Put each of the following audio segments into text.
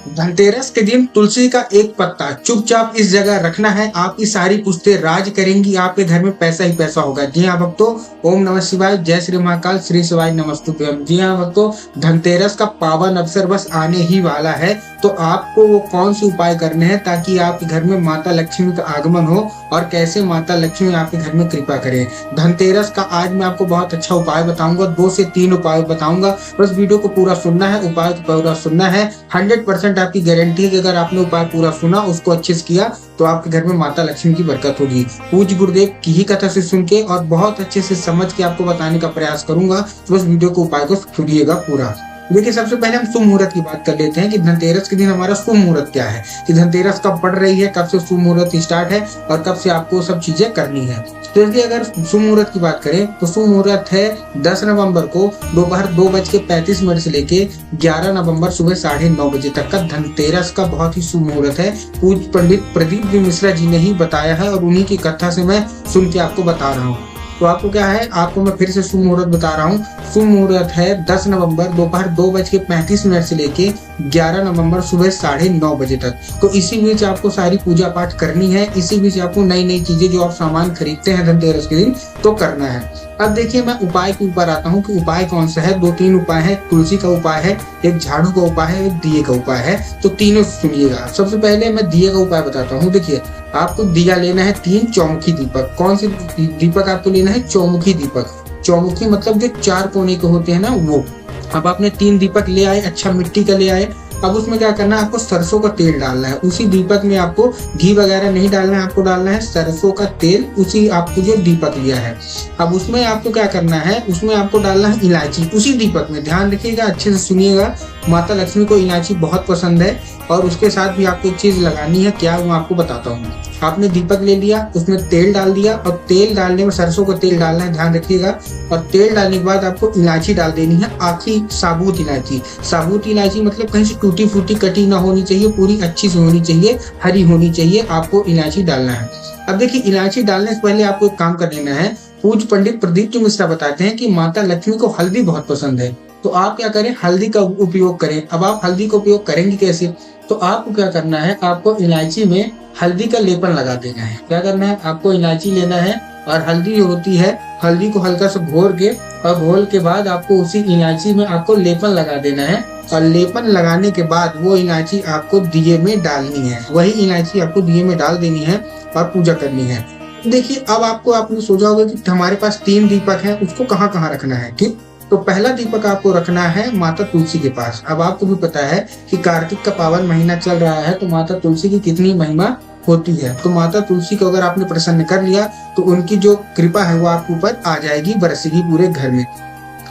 धनतेरस के दिन तुलसी का एक पत्ता चुपचाप इस जगह रखना है। आपकी सारी पुश्तें राज करेंगी, आपके घर में पैसा ही पैसा होगा। जी हाँ भक्तों, ओम नमः शिवाय, जय श्री महाकाल, श्री शिवाय नमस्तुभ्यम। जी हाँ भक्तों, धनतेरस का पावन अवसर बस आने ही वाला है। तो आपको वो कौन से उपाय करने हैं ताकि आपके घर में माता लक्ष्मी का आगमन हो और कैसे माता लक्ष्मी आपके घर में कृपा करे। धनतेरस का आज मैं आपको बहुत अच्छा उपाय बताऊंगा, 2 से 3 उपाय बताऊंगा। बस वीडियो को पूरा सुनना है, उपाय को पूरा सुनना है। 100% आपकी गारंटी है कि अगर आपने उपाय पूरा सुना, उसको अच्छे से किया, तो आपके घर में माता लक्ष्मी की बरकत होगी। पूज्य गुरुदेव की ही कथा से सुन के और बहुत अच्छे से समझ के आपको बताने का प्रयास करूंगा। तो बस वीडियो को उपाय को सुनिएगा पूरा। देखिए, सबसे पहले हम शुभ मुहूर्त की बात कर लेते हैं कि धनतेरस के दिन हमारा शुभ मुहूर्त क्या है, कि धनतेरस कब पड़ रही है, कब से शुभ मुहूर्त स्टार्ट है और कब से आपको सब चीजें करनी है। तो देखिए, अगर शुभ मुहूर्त की बात करें तो शुभ मुहूर्त है 10 नवंबर को दोपहर 2:35 से लेके 11 नवंबर सुबह 9:30 बजे तक का धनतेरस का बहुत ही शुभ मुहूर्त है। पूज्य पंडित प्रदीप जी मिश्रा जी ने ही बताया है और उन्हीं की कथा से मैं सुन के आपको बता रहा हूँ। तो आपको क्या है, आपको मैं फिर से शुभ मुहूर्त बता रहा हूँ। शुभ मुहूर्त है 10 नवंबर दोपहर 2:35 से लेके 11 नवंबर सुबह 9:30 बजे तक। तो इसी बीच आपको सारी पूजा पाठ करनी है। इसी बीच आपको नई नई चीजें जो आप सामान खरीदते हैं धनतेरस के दिन, तो करना है। अब देखिए, मैं उपाय के ऊपर आता हूँ कि उपाय कौन सा है। 2-3 उपाय है। तुलसी का उपाय है, एक झाड़ू का उपाय है, एक दिए का उपाय है। तो तीनों सुनिएगा। सबसे पहले मैं दिए का उपाय बताता हूँ। देखिए, आपको दिया लेना है 3 चौमुखी दीपक। कौन से दीपक आपको लेना है? चौमुखी दीपक। चौमुखी मतलब जो 4 कोने के होते हैं ना, वो। अब आपने 3 दीपक ले आए, अच्छा मिट्टी का ले आए। अब उसमें क्या करना है, आपको सरसों का तेल डालना है। उसी दीपक में आपको घी वगैरह नहीं डालना है, आपको डालना है सरसों का तेल, उसी आपको जो दीपक लिया है। अब उसमें आपको क्या करना है, उसमें आपको डालना है इलायची, उसी दीपक में। ध्यान रखिएगा, अच्छे से सुनिएगा। माता लक्ष्मी को इलायची बहुत पसंद है। और उसके साथ भी आपको एक चीज लगानी है, क्या वो आपको बताता हूँ। आपने दीपक ले लिया, उसमें तेल डाल दिया और तेल डालने में सरसों का तेल डालना है, ध्यान रखिएगा। और तेल डालने के बाद आपको इलायची डाल देनी है, आखी साबुत इलायची। साबुत इलायची मतलब कहीं से टूटी फूटी कटी ना होनी चाहिए, पूरी अच्छी से होनी चाहिए, हरी होनी चाहिए। आपको इलायची डालना है। अब देखिए, इलायची डालने से पहले आपको एक काम कर लेना है। पूज्य पंडित प्रदीप जी मिश्रा बताते हैं कि माता लक्ष्मी को हल्दी बहुत पसंद है। तो आप क्या करें, हल्दी का उपयोग करें। अब आप हल्दी का उपयोग करेंगे कैसे? तो आपको क्या करना है, आपको इलायची में हल्दी का लेपन लगा देना है। क्या करना है, आपको इलायची लेना है और हल्दी जो होती है, हल्दी को हल्का सा घोर के, और घोल के बाद आपको उसी इलायची में आपको लेपन लगा देना है। और लेपन लगाने के बाद वो इलायची आपको दिए में डालनी है। वही इलायची आपको दिए में डाल देनी है और पूजा करनी है। देखिए, अब आपने सोचा होगा कि हमारे पास 3 दीपक है, उसको कहाँ कहाँ रखना है। ठीक, तो पहला दीपक आपको रखना है माता तुलसी के पास। अब आपको भी पता है कि कार्तिक का पावन महीना चल रहा है, तो माता तुलसी की कितनी महिमा होती है। तो माता तुलसी को अगर आपने प्रसन्न कर लिया, तो उनकी जो कृपा है वो आपके ऊपर आ जाएगी, बरसेगी पूरे घर में।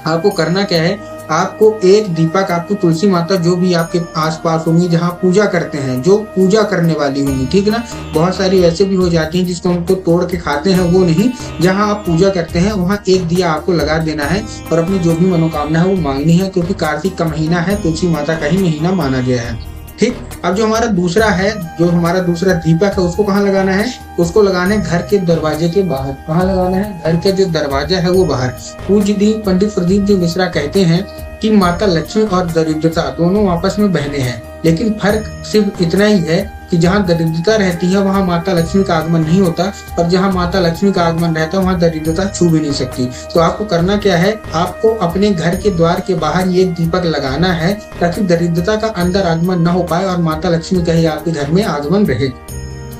आपको करना क्या है, आपको एक दीपक, आपको तुलसी माता जो भी आपके आसपास होंगी, जहाँ पूजा करते हैं, जो पूजा करने वाली होंगी, ठीक ना। बहुत सारी वैसे भी हो जाती हैं जिसको हमको तोड़ के खाते हैं, वो नहीं। जहाँ आप पूजा करते हैं वहाँ एक दिया आपको लगा देना है और अपनी जो भी मनोकामना है वो मांगनी है, क्योंकि कार्तिक का महीना है, तुलसी माता का ही महीना माना गया है। ठीक, अब जो हमारा दूसरा है, जो हमारा दूसरा दीपक है, उसको कहाँ लगाना है? उसको लगाना है घर के दरवाजे के बाहर। कहाँ लगाना है? घर के जो दरवाजा है वो बाहर। पूज्य पंडित प्रदीप जी मिश्रा कहते हैं कि माता लक्ष्मी और दरिद्रता दोनों आपस में बहने हैं, लेकिन फर्क सिर्फ इतना ही है कि जहाँ दरिद्रता रहती है वहाँ माता लक्ष्मी का आगमन नहीं होता, और जहाँ माता लक्ष्मी का आगमन रहता है वहाँ दरिद्रता छू भी नहीं सकती। तो आपको करना क्या है, आपको अपने घर के द्वार के बाहर ये दीपक लगाना है ताकि दरिद्रता का अंदर आगमन न हो पाए और माता लक्ष्मी का ही आपके घर में आगमन रहे।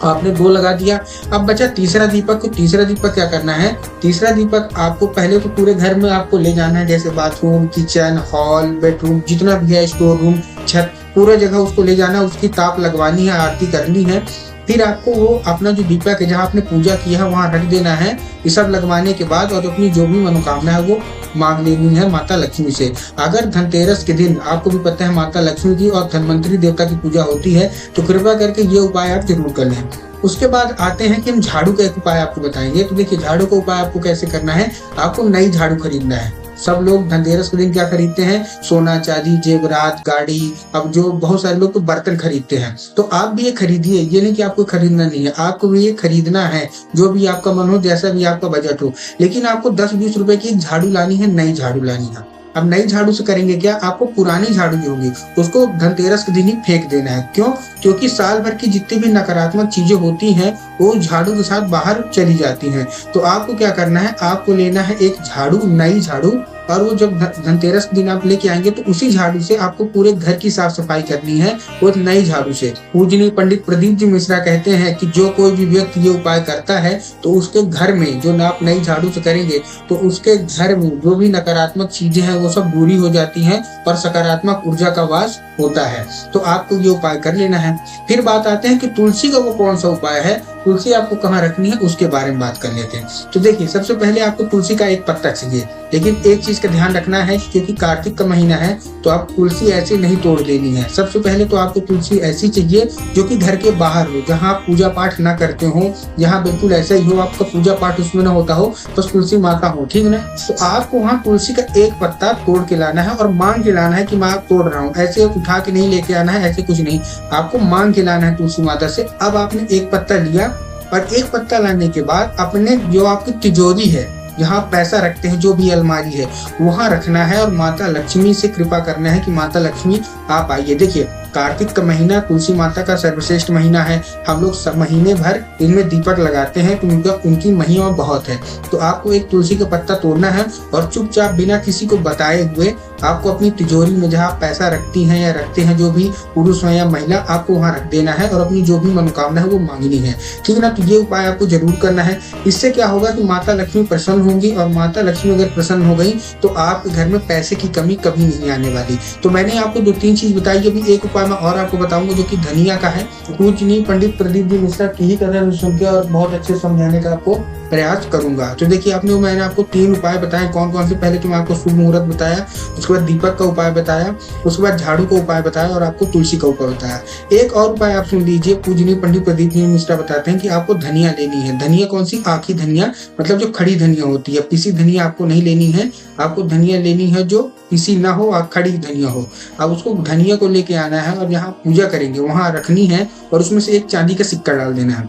आपने 2 लगा दिया। अब बचा तीसरा दीपक। को तीसरा दीपक क्या करना है, तीसरा दीपक आपको पहले तो पूरे घर में आपको ले जाना है, जैसे बाथरूम, किचन, हॉल, बेडरूम, जितना भी है, स्टोर रूम, छत, पूरा जगह उसको ले जाना है। उसकी ताप लगवानी है, आरती करनी है। फिर आपको वो अपना जो दीपक है, जहाँ आपने पूजा की है, वहाँ रख देना है। ये सब लगवाने के बाद और अपनी जो भी मनोकामना है वो मांग लेनी है माता लक्ष्मी से। अगर धनतेरस के दिन आपको भी पता है माता लक्ष्मी की और धनवंतरी देवता की पूजा होती है, तो कृपया करके ये उपाय आप जरूर कर लें। उसके बाद आते हैं कि हम झाड़ू का एक उपाय आपको बताएंगे। तो देखिए, झाड़ू का उपाय आपको कैसे करना है, आपको नई झाड़ू खरीदना है। सब लोग धनतेरस के दिन क्या खरीदते हैं, सोना चांदी, जेवरात, गाड़ी। अब जो बहुत सारे लोग तो बर्तन खरीदते हैं, तो आप भी ये खरीदिए। ये नहीं कि आपको खरीदना नहीं है, आपको भी ये खरीदना है, जो भी आपका मन हो, जैसा भी आपका बजट हो। लेकिन आपको 10-20 रुपए की झाड़ू लानी है, नई झाड़ू लानी है। अब नई झाड़ू से करेंगे क्या, आपको पुरानी झाड़ू जो होगी उसको धनतेरस के दिन ही फेंक देना है। क्यों? क्योंकि साल भर की जितनी भी नकारात्मक चीजें होती हैं वो झाड़ू के साथ बाहर चली जाती हैं। तो आपको क्या करना है, आपको लेना है एक झाड़ू, नई झाड़ू, और वो जब धनतेरस के दिन आप लेके आएंगे तो उसी झाड़ू से आपको पूरे घर की साफ सफाई करनी है, वो नई झाड़ू से। पूजनीय पंडित प्रदीप जी मिश्रा कहते हैं कि जो कोई भी व्यक्ति ये उपाय करता है तो उसके घर में, जो आप नई झाड़ू से करेंगे तो उसके घर में जो भी नकारात्मक चीजें हैं वो सब दूरी हो जाती हैं और सकारात्मक ऊर्जा का वास होता है। तो आपको ये उपाय कर लेना है। फिर बात आते हैं कि तुलसी का वो कौन सा उपाय है, तुलसी आपको कहाँ रखनी है उसके बारे में बात कर लेते हैं। तो देखिए, सबसे पहले आपको तुलसी का एक पत्ता चाहिए, लेकिन एक चीज का ध्यान रखना है, क्योंकि कार्तिक का महीना है तो आप तुलसी ऐसे नहीं तोड़ लेनी है। सबसे पहले तो आपको तुलसी ऐसी चाहिए जो कि घर के बाहर हो, जहाँ आप पूजा पाठ ना करते हो, जहाँ बिल्कुल ऐसा ही हो, आपका पूजा पाठ उसमें ना होता हो, बस तुलसी माता हो, ठीक ना। तो आपको वहाँ तुलसी का एक पत्ता तोड़ के लाना है और मांग के लाना है कि मैं तोड़ रहा हूँ, ऐसे उठा के नहीं लेके आना है, ऐसे कुछ नहीं, आपको मांग के लाना है तुलसी माता से। अब आपने एक पत्ता लिया और एक पत्ता लाने के बाद अपने जो आपकी तिजोरी है, जहाँ पैसा रखते हैं, जो भी अलमारी है, वहां रखना है और माता लक्ष्मी से कृपा करना है कि माता लक्ष्मी आप आइए। देखिए, कार्तिक का महीना तुलसी माता का सर्वश्रेष्ठ महीना है। हम लोग सब महीने भर इनमें दीपक लगाते हैं तो उनकी महिमा बहुत है। तो आपको एक तुलसी का पत्ता तोड़ना है और चुपचाप बिना किसी को बताए हुए आपको अपनी तिजोरी में, जहाँ पैसा रखती हैं या रखते हैं जो भी पुरुष है या महिला, आपको वहां रख देना है और अपनी जो भी मनोकामना है वो मांगनी है, ठीक है ना। तो ये उपाय आपको जरूर करना है। इससे क्या होगा कि माता लक्ष्मी प्रसन्न होंगी, और माता लक्ष्मी अगर प्रसन्न हो गई तो आपके घर में पैसे की कमी कभी नहीं आने वाली। तो मैंने आपको 2-3 चीज बताई, अभी एक उपाय मैं और आपको बताऊंगा जो कि धनिया का है। पूजनीय पंडित प्रदीप जी मिश्रा की ही कथा सुन के और बहुत अच्छे समझाने का आपको प्रयास करूंगा। तो देखिए, मैंने आपको 3 उपाय बताए, कौन कौन से। पहले तो मैं आपको शुभ मुहूर्त बताया, उसके बाद दीपक का उपाय बताया, उसके बाद झाड़ू का उपाय बताया और आपको तुलसी का उपाय बताया। एक और उपाय आप सुन लीजिए। पूजनीय पंडित प्रदीप जी मिश्रा बताते हैं कि आपको धनिया लेनी है। धनिया कौन सी? आखी धनिया, मतलब जो खड़ी धनिया होती है, पिसी धनिया आपको नहीं लेनी है। आपको धनिया लेनी है जो पिसी ना हो, खड़ी धनिया हो। अब उसको धनिया को लेके आना है और जहाँ पूजा करेंगे वहां रखनी है और उसमें से एक चांदी का सिक्का डाल देना है।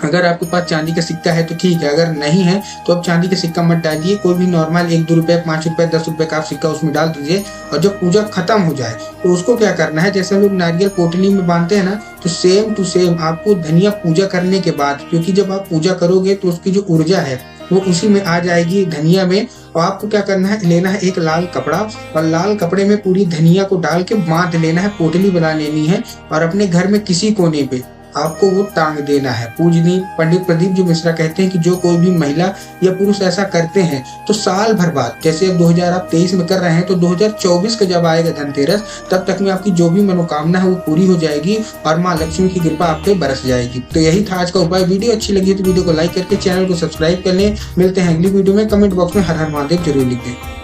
अगर आपके पास चांदी का सिक्का है तो ठीक है, अगर नहीं है तो आप चांदी का सिक्का मत डालिए, कोई भी नॉर्मल 1-2 रुपए, 5 रुपए, 10 रुपए का आप सिक्का उसमें डाल दीजिए। और जब पूजा खत्म हो जाए तो उसको क्या करना है, जैसे हम लोग नारियल पोटली में बांधते हैं ना, तो सेम टू सेम आपको धनिया पूजा करने के बाद, क्योंकि जब आप पूजा करोगे तो उसकी जो ऊर्जा है वो उसी में आ जाएगी, धनिया में। और आपको क्या करना है, लेना है एक लाल कपड़ा और लाल कपड़े में पूरी धनिया को डाल के बांध लेना है, पोटली बना लेनी है और अपने घर में किसी कोने पे आपको वो टांग देना है। पूजनीय पंडित प्रदीप जी मिश्रा कहते हैं कि जो कोई भी महिला या पुरुष ऐसा करते हैं तो साल भर बाद, जैसे अब 2023 में कर रहे हैं, तो 2024 का जब आएगा धनतेरस, तब तक में आपकी जो भी मनोकामना है वो पूरी हो जाएगी और माँ लक्ष्मी की कृपा आप पे बरस जाएगी। तो यही था आज का उपाय। वीडियो अच्छी लगी तो वीडियो को लाइक करके चैनल को सब्सक्राइब कर लें। मिलते हैं अगली वीडियो में। कमेंट बॉक्स में हर हर महादेव जरूर लिख दें।